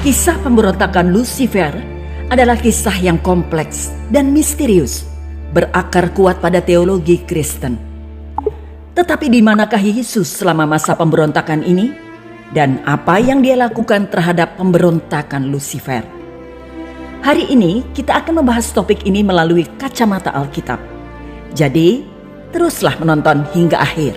Kisah pemberontakan Lucifer adalah kisah yang kompleks dan misterius, berakar kuat pada teologi Kristen. Tetapi di manakah Yesus selama masa pemberontakan ini? Dan apa yang dia lakukan terhadap pemberontakan Lucifer? Hari ini kita akan membahas topik ini melalui kacamata Alkitab. Jadi, teruslah menonton hingga akhir.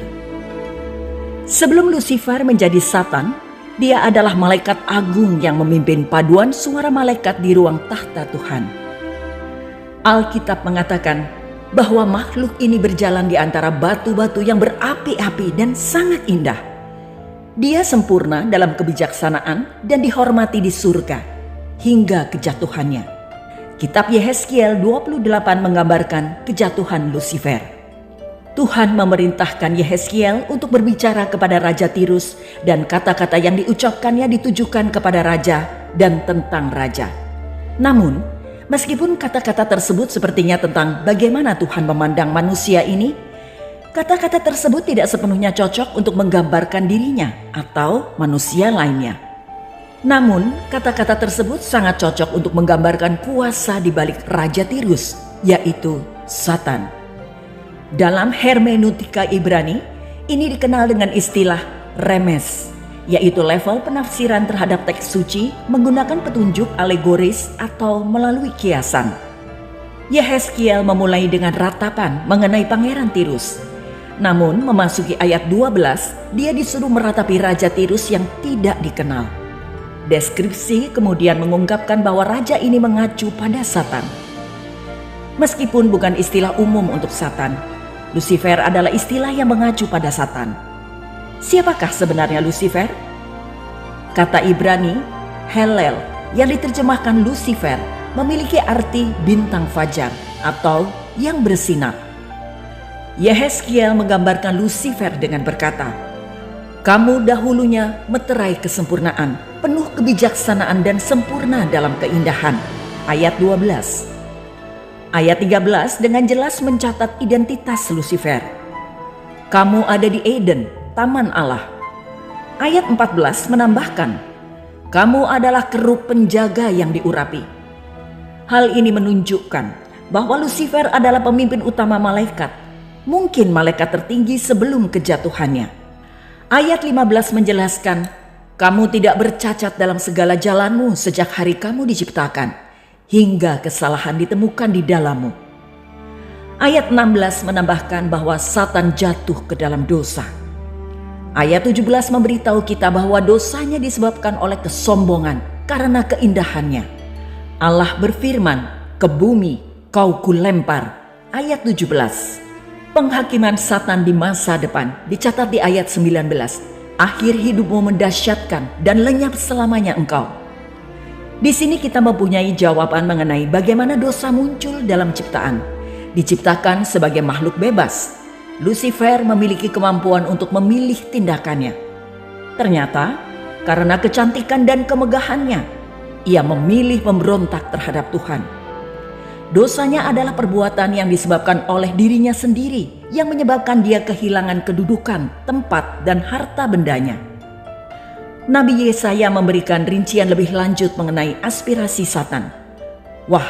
Sebelum Lucifer menjadi Satan, dia adalah malaikat agung yang memimpin paduan suara malaikat di ruang tahta Tuhan. Alkitab mengatakan bahwa makhluk ini berjalan di antara batu-batu yang berapi-api dan sangat indah. Dia sempurna dalam kebijaksanaan dan dihormati di surga hingga kejatuhannya. Kitab Yehezkiel 28 menggambarkan kejatuhan Lucifer. Tuhan memerintahkan Yehezkiel untuk berbicara kepada Raja Tirus dan kata-kata yang diucapkannya ditujukan kepada raja dan tentang raja. Namun, meskipun kata-kata tersebut sepertinya tentang bagaimana Tuhan memandang manusia ini, kata-kata tersebut tidak sepenuhnya cocok untuk menggambarkan dirinya atau manusia lainnya. Namun, kata-kata tersebut sangat cocok untuk menggambarkan kuasa di balik Raja Tirus, yaitu Satan. Dalam hermeneutika Ibrani, ini dikenal dengan istilah remes, yaitu level penafsiran terhadap teks suci menggunakan petunjuk alegoris atau melalui kiasan. Yehezkiel memulai dengan ratapan mengenai Pangeran Tirus. Namun memasuki ayat 12, dia disuruh meratapi Raja Tirus yang tidak dikenal. Deskripsi kemudian mengungkapkan bahwa raja ini mengacu pada Satan. Meskipun bukan istilah umum untuk Satan, Lucifer adalah istilah yang mengacu pada Satan. Siapakah sebenarnya Lucifer? Kata Ibrani, Helel, yang diterjemahkan Lucifer, memiliki arti bintang fajar atau yang bersinar. Yehezkiel menggambarkan Lucifer dengan berkata, "Kamu dahulunya meterai kesempurnaan, penuh kebijaksanaan dan sempurna dalam keindahan." Ayat 12. Ayat 13 dengan jelas mencatat identitas Lucifer. Kamu ada di Eden, taman Allah. Ayat 14 menambahkan, kamu adalah keruk penjaga yang diurapi. Hal ini menunjukkan bahwa Lucifer adalah pemimpin utama malaikat, mungkin malaikat tertinggi sebelum kejatuhannya. Ayat 15 menjelaskan, kamu tidak bercacat dalam segala jalanmu sejak hari kamu diciptakan, hingga kesalahan ditemukan di dalammu. Ayat 16 menambahkan bahwa Satan jatuh ke dalam dosa. Ayat 17 memberitahu kita bahwa dosanya disebabkan oleh kesombongan karena keindahannya. Allah berfirman, ke bumi kau kulempar. Ayat 17. Penghakiman Satan di masa depan dicatat di ayat 19. Akhir hidupmu mendahsyatkan dan lenyap selamanya engkau. Di sini kita mempunyai jawaban mengenai bagaimana dosa muncul dalam ciptaan. Diciptakan sebagai makhluk bebas, Lucifer memiliki kemampuan untuk memilih tindakannya. Ternyata, karena kecantikan dan kemegahannya, ia memilih memberontak terhadap Tuhan. Dosanya adalah perbuatan yang disebabkan oleh dirinya sendiri, yang menyebabkan dia kehilangan kedudukan, tempat, dan harta bendanya. Nabi Yesaya memberikan rincian lebih lanjut mengenai aspirasi Satan. Wah,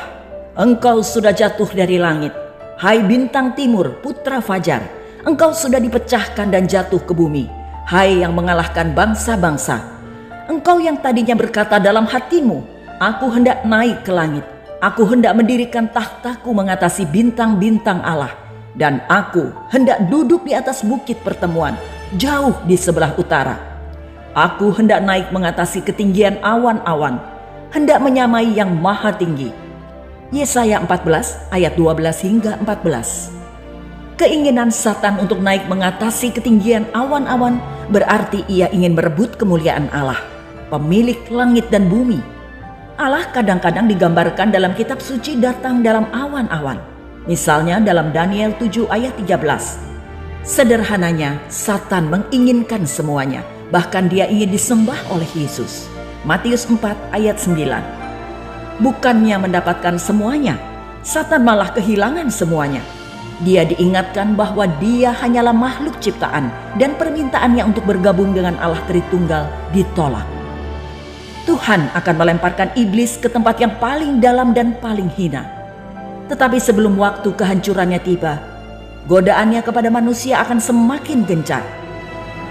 engkau sudah jatuh dari langit, hai bintang timur, putra fajar. Engkau sudah dipecahkan dan jatuh ke bumi, hai yang mengalahkan bangsa-bangsa. Engkau yang tadinya berkata dalam hatimu, aku hendak naik ke langit, aku hendak mendirikan tahtaku mengatasi bintang-bintang Allah, dan aku hendak duduk di atas bukit pertemuan, jauh di sebelah utara. Aku hendak naik mengatasi ketinggian awan-awan, hendak menyamai yang maha tinggi. Yesaya 14 ayat 12 hingga 14. Keinginan Satan untuk naik mengatasi ketinggian awan-awan berarti ia ingin merebut kemuliaan Allah, pemilik langit dan bumi. Allah kadang-kadang digambarkan dalam kitab suci datang dalam awan-awan. Misalnya dalam Daniel 7 ayat 13. Sederhananya, Satan menginginkan semuanya. Bahkan dia ingin disembah oleh Yesus. Matius 4 ayat 9. Bukannya mendapatkan semuanya, Satan malah kehilangan semuanya. Dia diingatkan bahwa dia hanyalah makhluk ciptaan dan permintaannya untuk bergabung dengan Allah Tritunggal ditolak. Tuhan akan melemparkan iblis ke tempat yang paling dalam dan paling hina. Tetapi sebelum waktu kehancurannya tiba, godaannya kepada manusia akan semakin gencar.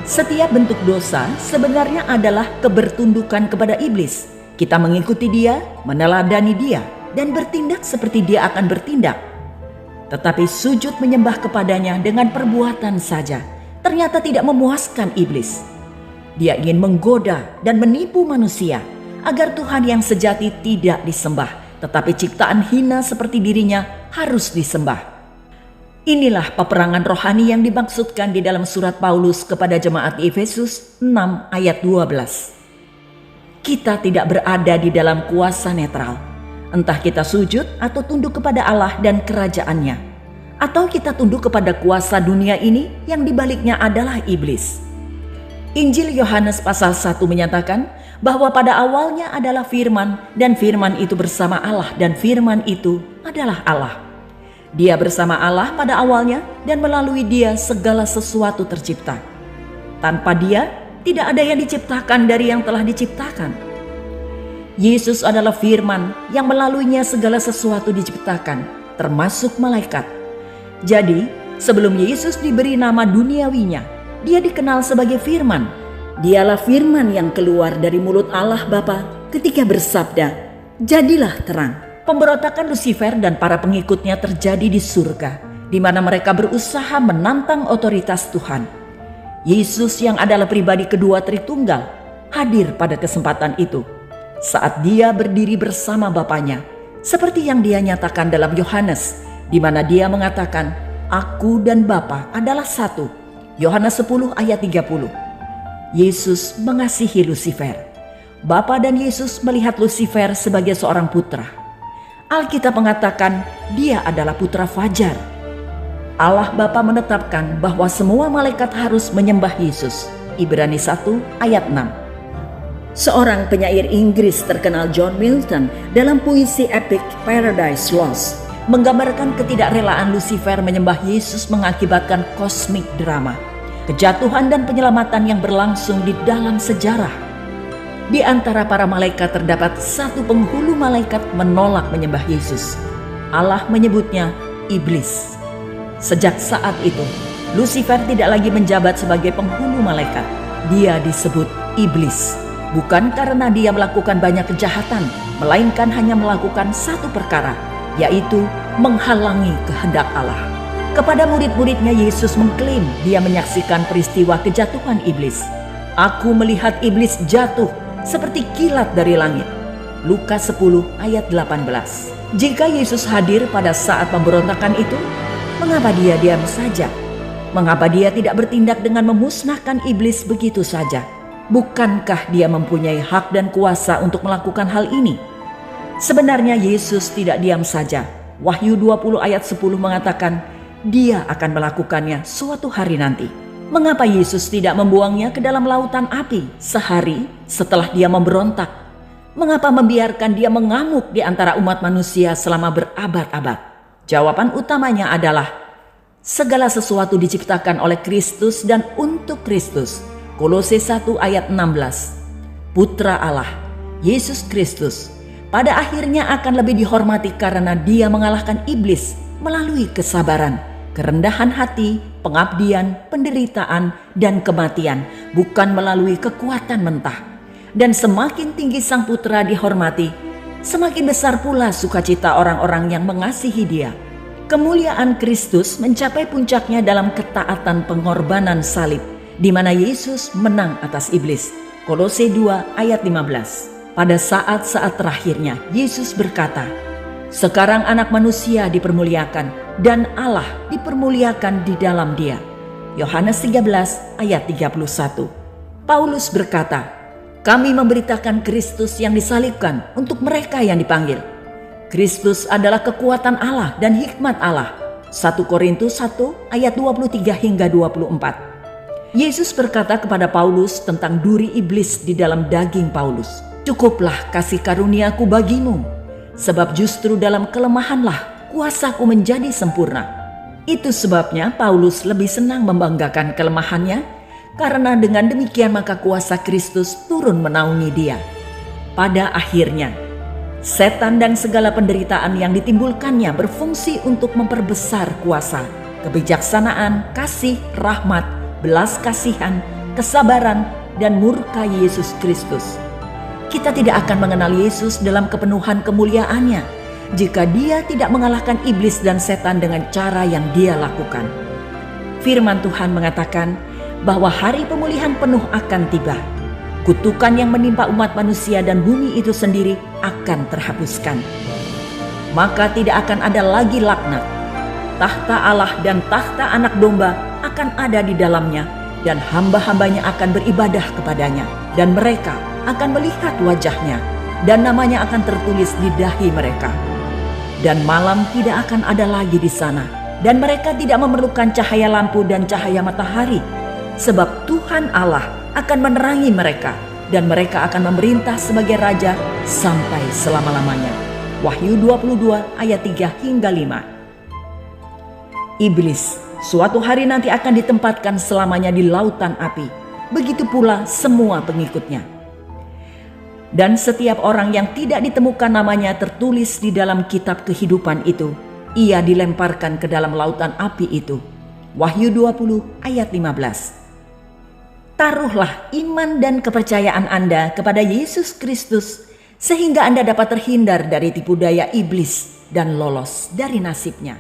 Setiap bentuk dosa sebenarnya adalah kebertundukan kepada iblis. Kita mengikuti dia, meneladani dia, dan bertindak seperti dia akan bertindak. Tetapi sujud menyembah kepadanya dengan perbuatan saja ternyata tidak memuaskan iblis. Dia ingin menggoda dan menipu manusia agar Tuhan yang sejati tidak disembah, tetapi ciptaan hina seperti dirinya harus disembah. Inilah peperangan rohani yang dimaksudkan di dalam surat Paulus kepada jemaat di Efesus 6 ayat 12. Kita tidak berada di dalam kuasa netral. Entah kita sujud atau tunduk kepada Allah dan kerajaannya, atau kita tunduk kepada kuasa dunia ini yang dibaliknya adalah iblis. Injil Yohanes pasal 1 menyatakan bahwa pada awalnya adalah firman, dan firman itu bersama Allah, dan firman itu adalah Allah. Dia bersama Allah pada awalnya, dan melalui dia segala sesuatu tercipta. Tanpa dia, tidak ada yang diciptakan dari yang telah diciptakan. Yesus adalah firman yang melaluinya segala sesuatu diciptakan, termasuk malaikat. Jadi, sebelum Yesus diberi nama duniawinya, dia dikenal sebagai firman. Dialah firman yang keluar dari mulut Allah Bapa ketika bersabda, "Jadilah terang." Pemberontakan Lusifer dan para pengikutnya terjadi di surga, di mana mereka berusaha menantang otoritas Tuhan. Yesus yang adalah pribadi kedua Tritunggal hadir pada kesempatan itu saat dia berdiri bersama Bapanya, seperti yang dia nyatakan dalam Yohanes, di mana dia mengatakan, "Aku dan Bapa adalah satu." Yohanes 10 ayat 30. Yesus mengasihi Lusifer. Bapa dan Yesus melihat Lusifer sebagai seorang putra. Alkitab mengatakan dia adalah putra fajar. Allah Bapa menetapkan bahwa semua malaikat harus menyembah Yesus. Ibrani 1 ayat 6. Seorang penyair Inggris terkenal John Milton dalam puisi epik Paradise Lost menggambarkan ketidakrelaan Lusifer menyembah Yesus mengakibatkan kosmik drama, kejatuhan dan penyelamatan yang berlangsung di dalam sejarah. Di antara para malaikat terdapat satu penghulu malaikat menolak menyembah Yesus. Allah menyebutnya iblis. Sejak saat itu, Lusifer tidak lagi menjabat sebagai penghulu malaikat. Dia disebut iblis, bukan karena dia melakukan banyak kejahatan, melainkan hanya melakukan satu perkara, yaitu menghalangi kehendak Allah. Kepada murid-muridnya Yesus mengklaim dia menyaksikan peristiwa kejatuhan iblis. "Aku melihat iblis jatuh seperti kilat dari langit." Lukas 10 ayat 18. Jika Yesus hadir pada saat pemberontakan itu, mengapa dia diam saja? Mengapa dia tidak bertindak dengan memusnahkan iblis begitu saja? Bukankah dia mempunyai hak dan kuasa untuk melakukan hal ini? Sebenarnya Yesus tidak diam saja. Wahyu 20 ayat 10 mengatakan dia akan melakukannya suatu hari nanti. Mengapa Yesus tidak membuangnya ke dalam lautan api sehari setelah dia memberontak? Mengapa membiarkan dia mengamuk di antara umat manusia selama berabad-abad? Jawaban utamanya adalah segala sesuatu diciptakan oleh Kristus dan untuk Kristus. Kolose 1 ayat 16. Putra Allah, Yesus Kristus, pada akhirnya akan lebih dihormati karena dia mengalahkan iblis melalui kesabaran, kerendahan hati, pengabdian, penderitaan, dan kematian, bukan melalui kekuatan mentah. Dan semakin tinggi sang putra dihormati, semakin besar pula sukacita orang-orang yang mengasihi dia. Kemuliaan Kristus mencapai puncaknya dalam ketaatan pengorbanan salib, di mana Yesus menang atas iblis. Kolose 2 ayat 15. Pada saat-saat terakhirnya, Yesus berkata, "Sekarang anak manusia dipermuliakan dan Allah dipermuliakan di dalam dia." Yohanes 13 ayat 31. Paulus berkata, "Kami memberitakan Kristus yang disalibkan untuk mereka yang dipanggil." Kristus adalah kekuatan Allah dan hikmat Allah. 1 Korintus 1 ayat 23 hingga 24. Yesus berkata kepada Paulus tentang duri iblis di dalam daging Paulus, "Cukuplah kasih karuniaku bagimu, sebab justru dalam kelemahanlah kuasaku menjadi sempurna." Itu sebabnya Paulus lebih senang membanggakan kelemahannya, karena dengan demikian maka kuasa Kristus turun menaungi dia. Pada akhirnya, setan dan segala penderitaan yang ditimbulkannya berfungsi untuk memperbesar kuasa, kebijaksanaan, kasih, rahmat, belas kasihan, kesabaran, dan murka Yesus Kristus. Kita tidak akan mengenal Yesus dalam kepenuhan kemuliaannya jika Dia tidak mengalahkan iblis dan setan dengan cara yang Dia lakukan. Firman Tuhan mengatakan bahwa hari pemulihan penuh akan tiba. Kutukan yang menimpa umat manusia dan bumi itu sendiri akan terhapuskan. Maka tidak akan ada lagi laknat. Tahta Allah dan tahta Anak Domba akan ada di dalamnya, dan hamba-hambanya akan beribadah kepadanya, dan mereka akan melihat wajahnya, dan namanya akan tertulis di dahi mereka. Dan malam tidak akan ada lagi di sana, dan mereka tidak memerlukan cahaya lampu dan cahaya matahari, sebab Tuhan Allah akan menerangi mereka, dan mereka akan memerintah sebagai raja sampai selama-lamanya. Wahyu 22 ayat 3 hingga 5. Iblis suatu hari nanti akan ditempatkan selamanya di lautan api, begitu pula semua pengikutnya. Dan setiap orang yang tidak ditemukan namanya tertulis di dalam kitab kehidupan itu, ia dilemparkan ke dalam lautan api itu. Wahyu 20 ayat 15. Taruhlah iman dan kepercayaan Anda kepada Yesus Kristus, sehingga Anda dapat terhindar dari tipu daya iblis dan lolos dari nasibnya.